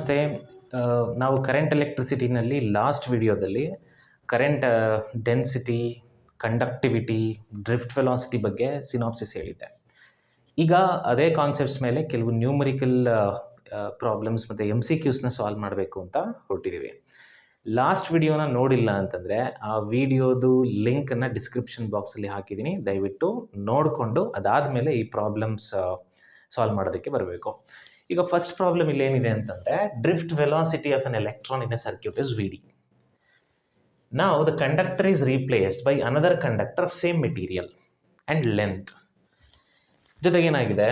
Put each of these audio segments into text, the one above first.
ನಮಸ್ತೆ. ನಾವು current ಎಲೆಕ್ಟ್ರಿಸಿಟಿನಲ್ಲಿ last ವಿಡಿಯೋದಲ್ಲಿ current density, conductivity, drift velocity ಬಗ್ಗೆ ಸಿನಾಪ್ಸಿಸ್ ಹೇಳಿದ್ದೆ. ಈಗ ಅದೇ ಕಾನ್ಸೆಪ್ಟ್ಸ್ ಮೇಲೆ ಕೆಲವು ನ್ಯೂಮರಿಕಲ್ ಪ್ರಾಬ್ಲಮ್ಸ್ ಮತ್ತು MCQsನ ಸಾಲ್ವ್ ಮಾಡಬೇಕು ಅಂತ ಹೊರಟಿದ್ದೀವಿ. ಲಾಸ್ಟ್ ವಿಡಿಯೋನ ನೋಡಿಲ್ಲ ಅಂತಂದರೆ ಆ ವಿಡಿಯೋದು ಲಿಂಕನ್ನು ಡಿಸ್ಕ್ರಿಪ್ಷನ್ ಬಾಕ್ಸಲ್ಲಿ ಹಾಕಿದ್ದೀನಿ, ದಯವಿಟ್ಟು ನೋಡಿಕೊಂಡು ಅದಾದಮೇಲೆ ಈ ಪ್ರಾಬ್ಲಮ್ಸ್ ಸಾಲ್ವ್ ಮಾಡೋದಕ್ಕೆ ಬರಬೇಕು. ಈಗ ಫಸ್ಟ್ ಪ್ರಾಬ್ಲಮ್ ಇಲ್ಲೇನಿದೆ ಅಂತಂದರೆ drift velocity of an electron in a circuit is VD. Now the conductor is replaced by another conductor of same material and length. ಜೊತೆಗೆ ಏನಾಗಿದೆ,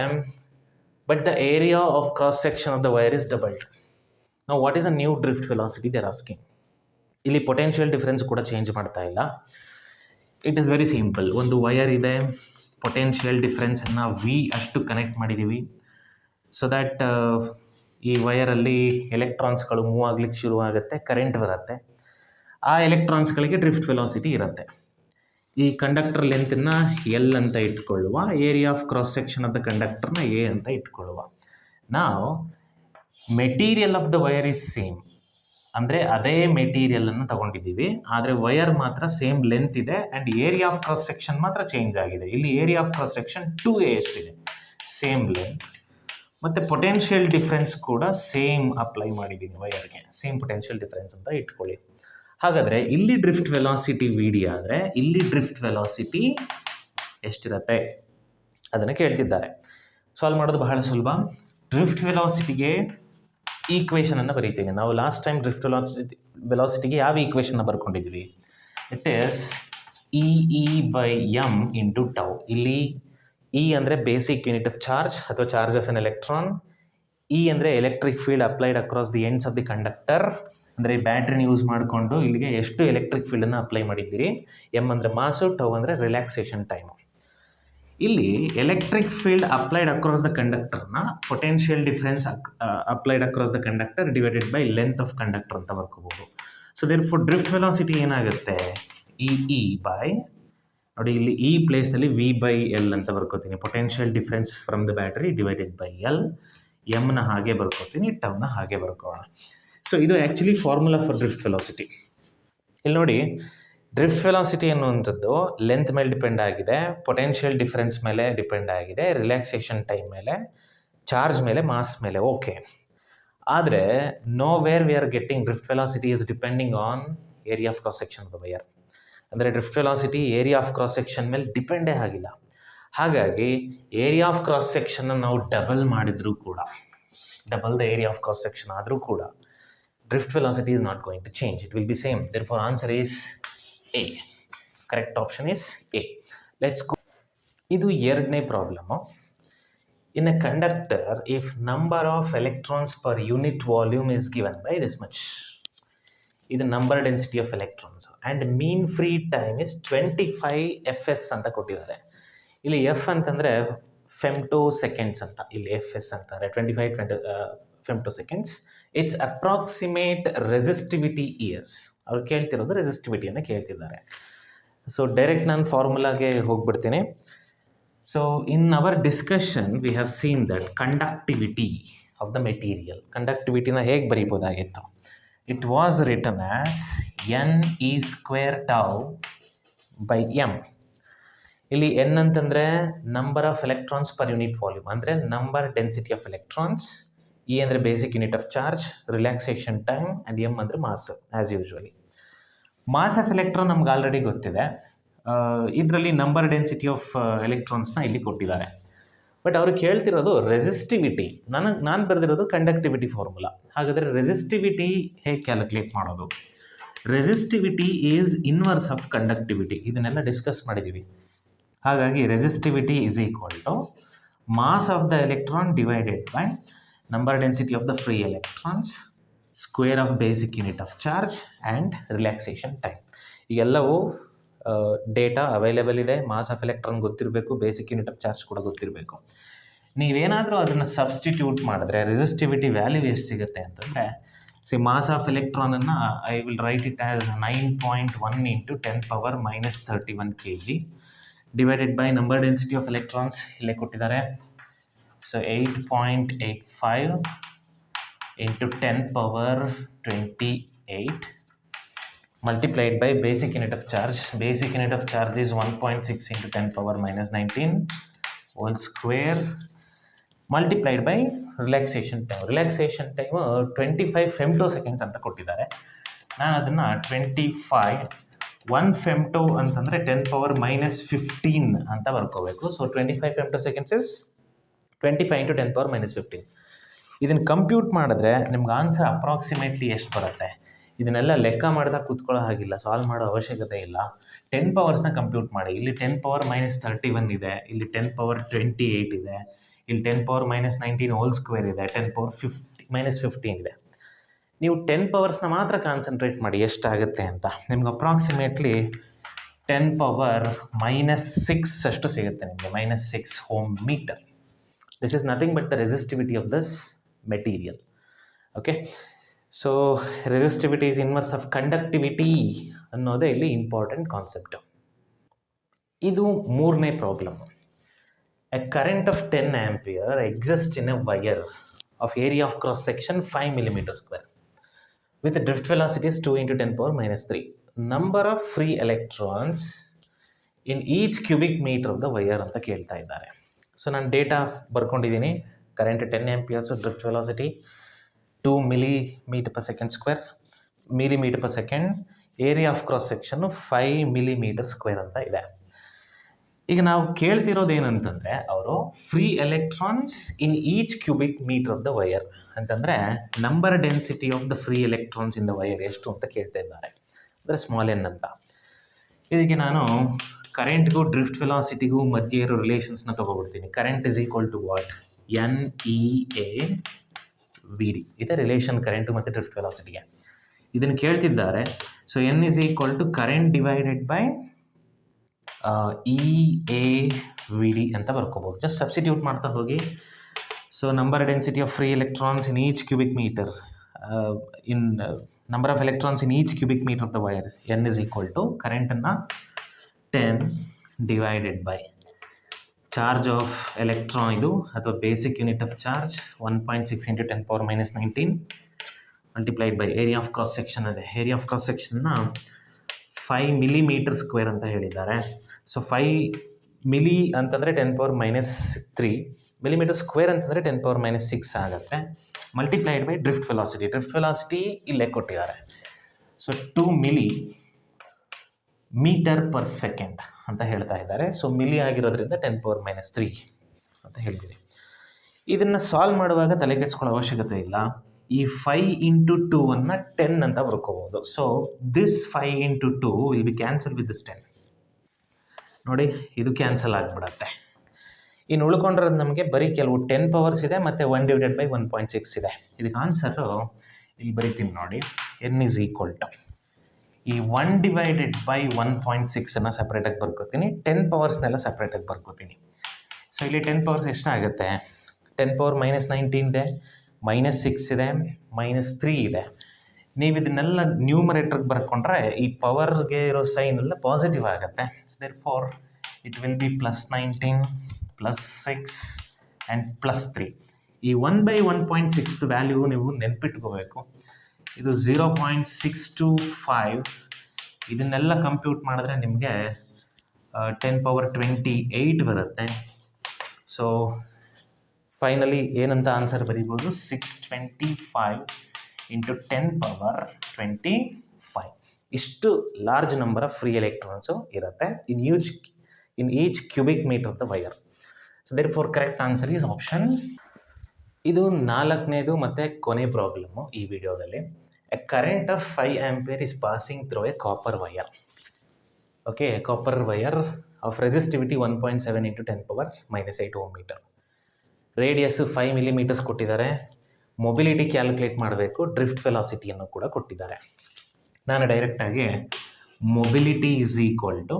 but the area of cross section of the wire is doubled. Now what is the new drift velocity they are asking? ಇಲ್ಲಿ potential difference ಕೂಡ change ಮಾಡ್ತಾ ಇಲ್ಲ. It is very simple. ಒಂದು wire ಇದೆ, potential ಡಿಫರೆನ್ಸನ್ನು V ಅಷ್ಟು connect ಮಾಡಿದ್ದೀವಿ. So that ಈ ವಯರಲ್ಲಿ ಎಲೆಕ್ಟ್ರಾನ್ಸ್ಗಳು move ಆಗ್ಲಿಕ್ಕೆ ಶುರುವಾಗುತ್ತೆ, ಕರೆಂಟ್ ಬರುತ್ತೆ. ಆ ಎಲೆಕ್ಟ್ರಾನ್ಸ್ಗಳಿಗೆ ಡ್ರಿಫ್ಟ್ ವೆಲಾಸಿಟಿ ಇರುತ್ತೆ. ಈ ಕಂಡಕ್ಟರ್ ಲೆಂತನ್ನು L ಅಂತ ಇಟ್ಕೊಳ್ಳುವ, area of cross section of the ಕಂಡಕ್ಟರ್ನ A ಅಂತ ಇಟ್ಕೊಳ್ಳುವ. ನಾವು material of the wire is same, ಅಂದರೆ ಅದೇ ಮೆಟೀರಿಯಲನ್ನು ತಗೊಂಡಿದ್ದೀವಿ, ಆದರೆ ವಯರ್ ಮಾತ್ರ ಸೇಮ್ ಲೆಂತ್ ಇದೆ and area of cross section ಮಾತ್ರ ಚೇಂಜ್ ಆಗಿದೆ. ಇಲ್ಲಿ area of cross section 2A ಎಷ್ಟಿದೆ, ಸೇಮ್ ಲೆಂತ್, ಮತ್ತು ಪೊಟೆನ್ಷಿಯಲ್ ಡಿಫ್ರೆನ್ಸ್ ಕೂಡ ಸೇಮ್ ಅಪ್ಲೈ ಮಾಡಿದ್ದೀನಿ ವಯರ್ಗೆ, ಸೇಮ್ ಪೊಟೆನ್ಷಿಯಲ್ ಡಿಫ್ರೆನ್ಸ್ ಅಂತ ಇಟ್ಕೊಳ್ಳಿ. ಹಾಗಾದರೆ ಇಲ್ಲಿ ಡ್ರಿಫ್ಟ್ ವೆಲಾಸಿಟಿ VD ಆದರೆ ಇಲ್ಲಿ ಡ್ರಿಫ್ಟ್ ವೆಲಾಸಿಟಿ ಎಷ್ಟಿರುತ್ತೆ ಅದನ್ನು ಕೇಳ್ತಿದ್ದಾರೆ. ಸಾಲ್ವ್ ಮಾಡೋದು ಬಹಳ ಸುಲಭ. ಡ್ರಿಫ್ಟ್ ವೆಲಾಸಿಟಿಗೆ ಈಕ್ವೇಷನನ್ನು ಬರೀತೀನಿ. ನಾವು ಲಾಸ್ಟ್ ಟೈಮ್ ಡ್ರಿಫ್ಟ್ ವೆಲಾಸಿಟಿಗೆ ಯಾವ ಈಕ್ವೇಷನ್ನ ಬರ್ಕೊಂಡಿದ್ವಿ? It is EE/m into tau. ಇಲ್ಲಿ E ಅಂದರೆ ಬೇಸಿಕ್ ಯೂನಿಟ್ ಆಫ್ ಚಾರ್ಜ್ ಅಥವಾ charge of an electron. E ಅಂದರೆ electric field applied across the ends of the conductor, ಅಂದರೆ ಬ್ಯಾಟ್ರಿನ ಯೂಸ್ ಮಾಡಿಕೊಂಡು ಇಲ್ಲಿಗೆ ಎಷ್ಟು ಎಲೆಕ್ಟ್ರಿಕ್ ಫೀಲ್ಡನ್ನು ಅಪ್ಲೈ ಮಾಡಿದ್ದೀರಿ. M ಅಂದರೆ ಮಾಸು, ಟೌ ಅಂದರೆ ರಿಲ್ಯಾಕ್ಸೇಷನ್ ಟೈಮು. ಇಲ್ಲಿ electric field applied across the ಕಂಡಕ್ಟರ್ನ potential difference applied across the conductor divided by length of conductor ಅಂತ ಬರ್ಕೋಬೋದು. So therefore drift velocity ಏನಾಗುತ್ತೆ, EE ಬೈ, ನೋಡಿ ಇಲ್ಲಿ ಈ ಪ್ಲೇಸಲ್ಲಿ V/L ಅಂತ ಬರ್ಕೋತೀನಿ, potential difference from the battery divided by L. ಎಮ್ನ ಹಾಗೆ ಬರ್ಕೋತೀನಿ, ಟೌನ ಹಾಗೆ ಬರ್ಕೋಣ. ಸೊ ಇದು actually formula for drift velocity. ಇಲ್ಲಿ ನೋಡಿ, ಡ್ರಿಫ್ಟ್ ವೆಲಾಸಿಟಿ ಅನ್ನುವಂಥದ್ದು ಲೆಂತ್ ಮೇಲೆ ಡಿಪೆಂಡ್ ಆಗಿದೆ, ಪೊಟೆನ್ಷಿಯಲ್ ಡಿಫರೆನ್ಸ್ ಮೇಲೆ ಡಿಪೆಂಡ್ ಆಗಿದೆ, ರಿಲ್ಯಾಕ್ಸೇಷನ್ ಟೈಮ್ ಮೇಲೆ, ಚಾರ್ಜ್ ಮೇಲೆ, ಮಾಸ್ ಮೇಲೆ. ಓಕೆ, ಆದರೆ nowhere we are getting drift velocity is depending on area of cross section of the wire. ಅಂದರೆ drift velocity area of cross section ಮೇಲೆ ಡಿಪೆಂಡೇ ಆಗಿಲ್ಲ. ಹಾಗಾಗಿ ಏರಿಯಾ ಆಫ್ ಕ್ರಾಸ್ ಸೆಕ್ಷನ್ನ ನಾವು ಡಬಲ್ ಮಾಡಿದರೂ ಕೂಡ, double the area of cross section ಆದರೂ ಕೂಡ drift velocity is not going to change. It will be same. Therefore, answer is A. Correct option is A. Let's go. ಇದು ಎರಡನೇ problem. In a conductor, if number of electrons per unit volume is given by this much, ಇದು number density of electrons and mean free time is 25 fs ಅಂತ ಕೊಟ್ಟಿದ್ದಾರೆ. ಇಲ್ಲಿ F ಅಂತಂದರೆ femtoseconds ಅಂತ, ಇಲ್ಲಿ fs ಅಂತಾರೆ 25 femtoseconds. It's approximate resistivity years. ಅವ್ರು ಕೇಳ್ತಿರೋದು ರೆಸಿಸ್ಟಿವಿಟಿಯನ್ನು ಕೇಳ್ತಿದ್ದಾರೆ. ಸೊ ಡೈರೆಕ್ಟ್ ನಾನು ಫಾರ್ಮುಲಾಗೆ ಹೋಗ್ಬಿಡ್ತೀನಿ. So in our discussion we have seen that conductivity of the material, ಕಂಡಕ್ಟಿವಿಟಿನ ಹೇಗೆ ಬರೀಬೋದಾಗಿತ್ತು? It was written as NE² tau by M. ಇಲ್ಲಿ N ಅಂತಂದರೆ number of electrons per unit volume, ಅಂದರೆ number density of electrons. E ಅಂದರೆ basic unit of charge, relaxation time, and M ಅಂದರೆ mass. As usually mass of electron ನಮ್ಗೆ already ಗೊತ್ತಿದೆ. ಇದರಲ್ಲಿ number density of ಎಲೆಕ್ಟ್ರಾನ್ಸ್ನ ಇಲ್ಲಿ ಕೊಟ್ಟಿದ್ದಾರೆ. ಬಟ್ ಅವರು ಕೇಳ್ತಿರೋದು ರೆಸಿಸ್ಟಿವಿಟಿ. ನಾನು ಬರೆದಿರೋದು ಕಂಡಕ್ಟಿವಿಟಿ ಫಾರ್ಮುಲಾ. ಹಾಗಾದರೆ ರೆಸಿಸ್ಟಿವಿಟಿ ಹೇಗೆ ಕ್ಯಾಲ್ಕುಲೇಟ್ ಮಾಡೋದು? Resistivity is inverse of conductivity. ಇದನ್ನೆಲ್ಲ ಡಿಸ್ಕಸ್ ಮಾಡಿದ್ದೀವಿ. ಹಾಗಾಗಿ resistivity is equal to mass of the electron divided by number density of the free electrons, square of basic unit of charge and relaxation time. ಈಗೆಲ್ಲವೂ data available ಇದೆ. Mass of electron ಗೊತ್ತಿರಬೇಕು, basic unit of charge ಕೂಡ ಗೊತ್ತಿರಬೇಕು. ನೀವೇನಾದರೂ ಅದನ್ನು substitute ಮಾಡಿದ್ರೆ resistivity value ಎಷ್ಟು ಸಿಗುತ್ತೆ ಅಂತಂದರೆ, ಮಾಸ್ ಆಫ್ ಎಲೆಕ್ಟ್ರಾನನ್ನು I will write it as 9.1 into 10⁻³ 31 kg divided by number density of electrons ಇಲ್ಲೇ ಕೊಟ್ಟಿದ್ದಾರೆ. So 8.85 into 10 power 28 multiplied by basic unit of charge. Basic unit of charge is 1.6 into 10 power minus 19 whole square multiplied by relaxation time. Relaxation time 25 femtoseconds ಅಂತ ಕೊಟ್ಟಿದ್ದಾರೆ. ನಾನು ಅದನ್ನು 1 femto ಅಂತಂದರೆ 10 power minus 15 ಅಂತ ಬರ್ಕೋಬೇಕು. So 25 femtoseconds is 25 into 10 power minus 15. ಇದನ್ನು compute ಮಾಡಿದ್ರೆ ನಿಮ್ಗೆ ಆನ್ಸರ್ ಅಪ್ರಾಕ್ಸಿಮೇಟ್ಲಿ ಎಷ್ಟು ಬರುತ್ತೆ? ಇದನ್ನೆಲ್ಲ ಲೆಕ್ಕ ಮಾಡ್ತಾ ಕೂತ್ಕೊಳ್ಳೋ ಹಾಗಿಲ್ಲ, ಸಾಲ್ವ್ ಮಾಡೋ ಅವಶ್ಯಕತೆ ಇಲ್ಲ. 10 ಪವರ್ಸ್ನ ಕಂಪ್ಯೂಟ್ ಮಾಡಿ. ಇಲ್ಲಿ 10 power minus 31 ಇದೆ, ಇಲ್ಲಿ 10 power 28 ಇದೆ, ಇಲ್ಲಿ 10 power minus 19 ಹೋಲ್ ಸ್ಕ್ವೇರ್ ಇದೆ, 10 power minus 15 ಇದೆ. ನೀವು 10 ಪವರ್ಸ್ನ ಮಾತ್ರ ಕಾನ್ಸಂಟ್ರೇಟ್ ಮಾಡಿ ಎಷ್ಟಾಗುತ್ತೆ ಅಂತ. ನಿಮ್ಗೆ ಅಪ್ರಾಕ್ಸಿಮೇಟ್ಲಿ 10 power minus 6 ಅಷ್ಟು ಸಿಗುತ್ತೆ ನಿಮಗೆ, -6 ohm metre. This is nothing but the resistivity of this material. Okay, so resistivity is inverse of conductivity ಅನ್ನೋದೇ ಇಲ್ಲಿ ಇಂಪಾರ್ಟೆಂಟ್ ಕಾನ್ಸೆಪ್ಟ್. ಇದು ಮೂರನೇ problem. A current of 10 ampere exists in a wire of area of cross section 5 millimeter square with the drift velocity is 2 into 10 power minus 3. Number of free electrons in each cubic meter of the wire ಅಂತ ಕೇಳ್ತಾ ಇದ್ದಾರೆ. So ನಾನು data ಬರ್ಕೊಂಡಿದ್ದೀನಿ. Current 10 amperes, drift velocity 2 millimeter per second square, millimeter per second, area of cross section 5 millimeter square ಅಂತ ಇದೆ. ಈಗ ನಾವು ಕೇಳ್ತಿರೋದೇನಂತಂದರೆ ಅವರು free electrons in each cubic meter of the wire ಅಂತಂದರೆ number density of the free electrons in the wire ಎಷ್ಟು ಅಂತ ಕೇಳ್ತಾ ಇದ್ದಾರೆ, ಅಂದರೆ ಸ್ಮಾಲ್ ಎನ್ ಅಂತ. ಇದಕ್ಕೆ ನಾನು ಕರೆಂಟ್ಗೂ ಡ್ರಿಫ್ಟ್ ವೆಲಾಸಿಟಿಗೂ ಮಧ್ಯೆ ಇರೋ ರಿಲೇಷನ್ಸ್ನ ತೊಗೊಬಿಡ್ತೀನಿ. Current is equal to what? NEAVD. ಇದೆ ರಿಲೇಷನ್ ಕರೆಂಟು ಮತ್ತು ಡ್ರಿಫ್ಟ್ ವೆಲಾಸಿಟಿಗೆ. ಇದನ್ನು ಕೇಳ್ತಿದ್ದಾರೆ. So N is equal to current divided by EAVD ಅಂತ ಬರ್ಕೋಬೋದು. ಜಸ್ಟ್ ಸಬ್ಸ್ಟಿಟ್ಯೂಟ್ ಮಾಡ್ತಾ ಹೋಗಿ. So number density of free electrons in each cubic meter in number of electrons in each cubic meter of the wire N is equal to ಕರೆಂಟನ್ನು 10 divided by charge of electron ಇದು ಅಥವಾ basic unit of charge 1.6 into 10 power minus 19 multiplied by area of cross section ಇದೆ. Area of cross ಸೆಕ್ಷನ್ನ 5 millimeter square ಅಂತ ಹೇಳಿದ್ದಾರೆ. So 5 milli ಅಂತಂದರೆ 10 power minus 3, millimeter square ಅಂತಂದರೆ 10 power minus 6 ಆಗುತ್ತೆ. Multiplied by drift velocity. Drift velocity ಇಲ್ಲೇ ಕೊಟ್ಟಿದ್ದಾರೆ. So 2 millimeter per second ಅಂತ ಹೇಳ್ತಾ ಇದ್ದಾರೆ. ಸೊ ಮಿಲಿ ಆಗಿರೋದ್ರಿಂದ 10 power minus 3 ಅಂತ ಹೇಳಿದ್ದೀನಿ. ಇದನ್ನು ಸಾಲ್ವ್ ಮಾಡುವಾಗ ತಲೆ ಕೆಡಿಸ್ಕೊಳ್ಳೋ ಅವಶ್ಯಕತೆ ಇಲ್ಲ. ಈ 5 into 2 ಅನ್ನು 10 ಅಂತ ಬರ್ಕೋಬೋದು. So this 5 into 2 will be cancel with this 10. ನೋಡಿ, ಇದು ಕ್ಯಾನ್ಸಲ್ ಆಗಿಬಿಡತ್ತೆ. ಇನ್ನು ಉಳ್ಕೊಂಡಿರೋದು ನಮಗೆ ಬರೀ ಕೆಲವು 10 ಪವರ್ಸ್ ಇದೆ ಮತ್ತು 1 divided by 1.6 ಇದೆ. ಇದಕ್ಕೆ ಆನ್ಸರು ಇಲ್ಲಿ ಬರೀತೀನಿ ನೋಡಿ. N is equal to ಈ 1 divided by 1.6 ಅನ್ನು ಸಪ್ರೇಟಾಗಿ ಬರ್ಕೋತೀನಿ. 10 ಪವರ್ಸ್ನೆಲ್ಲ ಸಪ್ರೇಟಾಗಿ ಬರ್ಕೋತೀನಿ. ಸೊ ಇಲ್ಲಿ 10 ಪವರ್ಸ್ ಎಷ್ಟಾಗುತ್ತೆ? 10 power minus 19 ಇದೆ, -6 ಇದೆ, -3 ಇದೆ. ನೀವು ಇದನ್ನೆಲ್ಲ ನ್ಯೂಮರೇಟ್ರಿಗೆ ಬರ್ಕೊಂಡ್ರೆ ಈ ಪವರ್ಗೆ ಇರೋ ಸೈನ್ ಎಲ್ಲ ಪಾಸಿಟಿವ್ ಆಗುತ್ತೆ. So therefore it will be +19 +6 and +3. ಈ 1/1.6 ವ್ಯಾಲ್ಯೂ ನೀವು ನೆನ್ಪಿಟ್ಕೋಬೇಕು. ಇದು 0.625. ಇದನ್ನೆಲ್ಲ ಕಂಪ್ಯೂಟ್ ಮಾಡಿದ್ರೆ ನಿಮಗೆ 10 power 28 ಬರುತ್ತೆ. ಸೊ ಫೈನಲಿ ಏನಂತ ಆನ್ಸರ್ ಬರೀಬೋದು? 625 into 10 power 25. ಇಷ್ಟು large number of free electrons ಇರುತ್ತೆ in each cubic meter of the wire. So therefore correct answer is option. ಇದು 4ನೇದು ಮತ್ತು ಕೊನೆ ಪ್ರಾಬ್ಲಮ್ಮು ಈ ವಿಡಿಯೋದಲ್ಲಿ. A current of 5 ampere is passing through a copper wire. Okay, a copper wire of resistivity 1.7 into 10 power minus 8 ohm meter. Radius 5 millimeters ಕೊಟ್ಟಿದ್ದಾರೆ. Mobility calculate ಮಾಡಬೇಕು. Drift ವೆಲಾಸಿಟಿಯನ್ನು ಕೂಡ ಕೊಟ್ಟಿದ್ದಾರೆ. ನಾನು ಡೈರೆಕ್ಟಾಗಿ mobility is equal to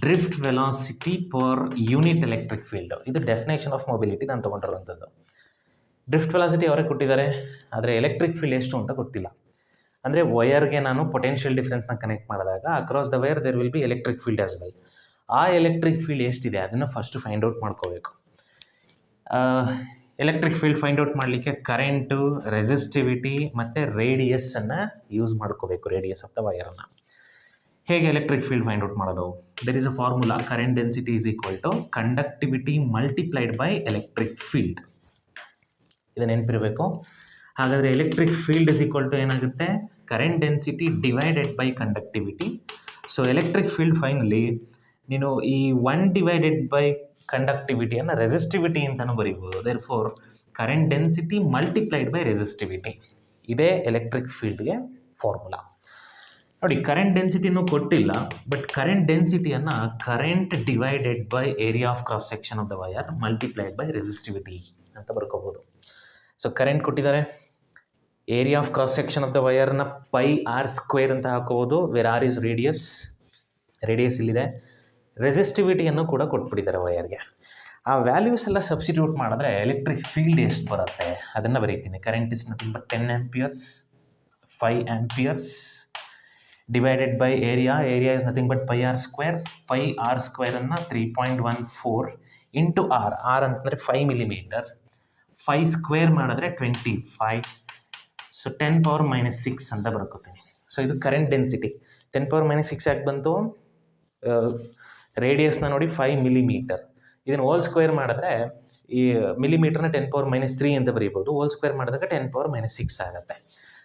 drift velocity per unit electric field. ಇದು definition of mobility ನಾನು ತೊಗೊಂಡಿರುವಂಥದ್ದು. ಡ್ರಿಫ್ಟ್ ವೆಲಾಸಿಟಿ ಅವರೇ ಕೊಟ್ಟಿದ್ದಾರೆ, ಆದರೆ ಎಲೆಕ್ಟ್ರಿಕ್ ಫೀಲ್ಡ್ ಎಷ್ಟು ಅಂತ ಗೊತ್ತಿಲ್ಲ. ಅಂದರೆ ವಯರ್ಗೆ ನಾನು ಪೊಟೆನ್ಷಿಯಲ್ ಡಿಫ್ರೆನ್ಸ್ನ ಕನೆಕ್ಟ್ ಮಾಡಿದಾಗ across the wire there will be electric field as well. ಆ ಎಲೆಕ್ಟ್ರಿಕ್ ಫೀಲ್ಡ್ ಎಷ್ಟಿದೆ ಅದನ್ನು ಫಸ್ಟ್ ಫೈಂಡ್ ಔಟ್ ಮಾಡ್ಕೋಬೇಕು. ಎಲೆಕ್ಟ್ರಿಕ್ ಫೀಲ್ಡ್ ಫೈಂಡ್ ಔಟ್ ಮಾಡಲಿಕ್ಕೆ ಕರೆಂಟು, ರೆಸಿಸ್ಟಿವಿಟಿ ಮತ್ತು ರೇಡಿಯಸ್ಸನ್ನು ಯೂಸ್ ಮಾಡ್ಕೋಬೇಕು, ರೇಡಿಯಸ್ ಆಫ್ ದ ವೈರನ್ನು. ಹೇಗೆ ಎಲೆಕ್ಟ್ರಿಕ್ ಫೀಲ್ಡ್ ಫೈಂಡ್ ಔಟ್ ಮಾಡೋದು? There is a formula, current density is equal to conductivity multiplied by electric field. ಇದು ನೆನಪಿರಬೇಕು. ಹಾಗಾದರೆ electric field is equal to ಏನಾಗುತ್ತೆ? Current density divided by conductivity. So electric field finally ನೀನು ಈ 1 divided by ಕಂಡಕ್ಟಿವಿಟಿಯನ್ನು resistivity ಅಂತಲೂ ಬರೀಬೋದು. Therefore current density multiplied by resistivity, ಇದೇ ಎಲೆಕ್ಟ್ರಿಕ್ ಫೀಲ್ಡ್ಗೆ ಫಾರ್ಮುಲಾ. ನೋಡಿ, ಕರೆಂಟ್ ಡೆನ್ಸಿಟಿನೂ ಕೊಟ್ಟಿಲ್ಲ, ಬಟ್ ಕರೆಂಟ್ ಡೆನ್ಸಿಟಿಯನ್ನು current divided by area of cross section of the wire multiplied by resistivity ಅಂತ ಬರ್ಕೋಬೋದು. ಸೊ ಕರೆಂಟ್ ಕೊಟ್ಟಿದ್ದಾರೆ, area of cross section of the ವಯರ್ನ πr² ಅಂತ ಹಾಕೋಬೋದು, ವೇರ್ ಆರ್ ಇಸ್ ರೇಡಿಯಸ್ ಇಲ್ಲಿದೆ. ರೆಸಿಸ್ಟಿವಿಟಿಯನ್ನು ಕೂಡ ಕೊಟ್ಬಿಟ್ಟಿದ್ದಾರೆ ವಯರ್ಗೆ. ಆ ವ್ಯಾಲ್ಯೂಸ್ ಎಲ್ಲ ಸಬ್ಸ್ಟಿಟ್ಯೂಟ್ ಮಾಡಿದ್ರೆ ಎಲೆಕ್ಟ್ರಿಕ್ ಫೀಲ್ಡ್ ಎಷ್ಟು ಬರುತ್ತೆ ಅದನ್ನು ಬರೀತೀನಿ. Current is nothing but 10 amperes, 5 amperes divided by area is nothing but πr². πr² 3.14 into r ಅಂತಂದರೆ 5 ಮಿಲಿಮೀಟರ್, 5² ಮಾಡಿದ್ರೆ 25. ಸೊ 10⁻⁻6 ಅಂತ ಬರ್ಕೋತೀನಿ. ಸೊ ಇದು ಕರೆಂಟ್ ಡೆನ್ಸಿಟಿ. 10⁻⁻6 ಯಾಕೆ ಬಂತು? ರೇಡಿಯಸ್ನ ನೋಡಿ 5 ಮಿಲಿಮೀಟರ್, ಇದನ್ನು ಹೋಲ್ ಸ್ಕ್ವೇರ್ ಮಾಡಿದ್ರೆ ಈ ಮಿಲಿಮೀಟರ್ನ 10⁻³ ಅಂತ ಬರೀಬೋದು. ಹೋಲ್ ಸ್ಕ್ವೇರ್ ಮಾಡಿದಾಗ 10⁻⁻6 ಆಗುತ್ತೆ.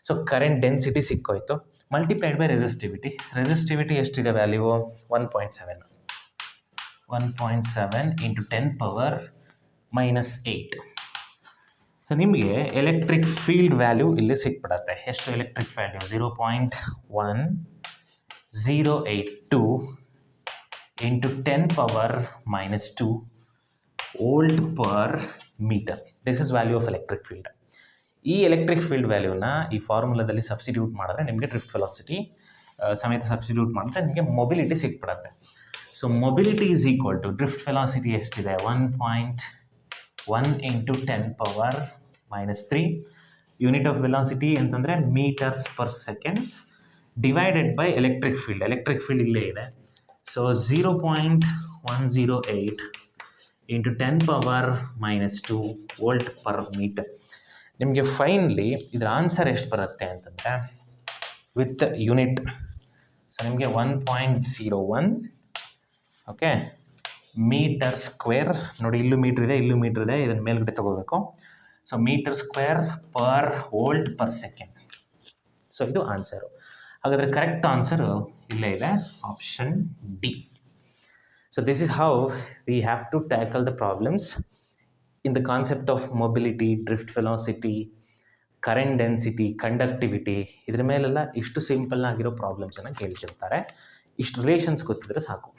ಸೊ ಕರೆಂಟ್ ಡೆನ್ಸಿಟಿ ಸಿಕ್ಕೋಯ್ತು. ಮಲ್ಟಿಪ್ಲೈಡ್ ಬೈ ರೆಸಿಸ್ಟಿವಿಟಿ ಎಷ್ಟಿದೆ ವ್ಯಾಲ್ಯೂ? 1.7 ಇಂಟು 10⁻⁻8. ಸೊ ನಿಮಗೆ ಎಲೆಕ್ಟ್ರಿಕ್ ಫೀಲ್ಡ್ ವ್ಯಾಲ್ಯೂ ಇಲ್ಲಿ ಸಿಕ್ಬಿಡತ್ತೆ. ಎಷ್ಟು electric value? 0.1082 into 10⁻⁻2 volt per meter. This is value of electric field. ಈ ಎಲೆಕ್ಟ್ರಿಕ್ ಫೀಲ್ಡ್ ವ್ಯಾಲ್ಯೂನ ಈ ಫಾರ್ಮುಲಾದಲ್ಲಿ ಸಬ್ಸ್ಟಿಟ್ಯೂಟ್ ಮಾಡಿದ್ರೆ ನಿಮಗೆ ಡ್ರಿಫ್ಟ್ ವೆಲಾಸಿಟಿ ಸಮೇತ ಸಬ್ಸ್ಟಿಟ್ಯೂಟ್ ಮಾಡಿದ್ರೆ ನಿಮಗೆ ಮೊಬಿಲಿಟಿ ಸಿಕ್ಬಿಡತ್ತೆ. So mobility is equal to drift velocity ಎಷ್ಟಿದೆ? 1.1 ಇಂಟು 10⁻⁻3. ಯೂನಿಟ್ ಆಫ್ ವೆಲಾಸಿಟಿ ಅಂತಂದರೆ meters per second divided by electric field ಇಲ್ಲೇ ಇದೆ. So 0.108 into 10⁻⁻2 volt per meter. ನಿಮಗೆ ಫೈನಲಿ ಇದರ ಆನ್ಸರ್ ಎಷ್ಟು ಬರುತ್ತೆ ಅಂತಂದರೆ ವಿತ್ ಯೂನಿಟ್. ಸೊ ನಿಮಗೆ 1.01 ಓಕೆ ಮೀಟರ್ ಸ್ಕ್ವೇರ್. ನೋಡಿ, ಇಲ್ಲೂ ಮೀಟ್ರ್ ಇದೆ, ಇದನ್ನು ಮೇಲ್ಗಡೆ ತಗೋಬೇಕು. So metre square per volt per second. So ಇದು ಆನ್ಸರು. ಹಾಗಾದರೆ ಕರೆಕ್ಟ್ ಆನ್ಸರು ಇಲ್ಲೇ ಇದೆ, option D. So this is how we have to tackle the problems in the concept of mobility, drift velocity, current density, conductivity. ಇದ್ರ ಮೇಲೆಲ್ಲ ಇಷ್ಟು simple ಆಗಿರೋ ಪ್ರಾಬ್ಲಮ್ಸನ್ನು ಕೇಳ್ತಿರ್ತಾರೆ. ಇಷ್ಟು relations ಗೊತ್ತಿದ್ರೆ ಸಾಕು.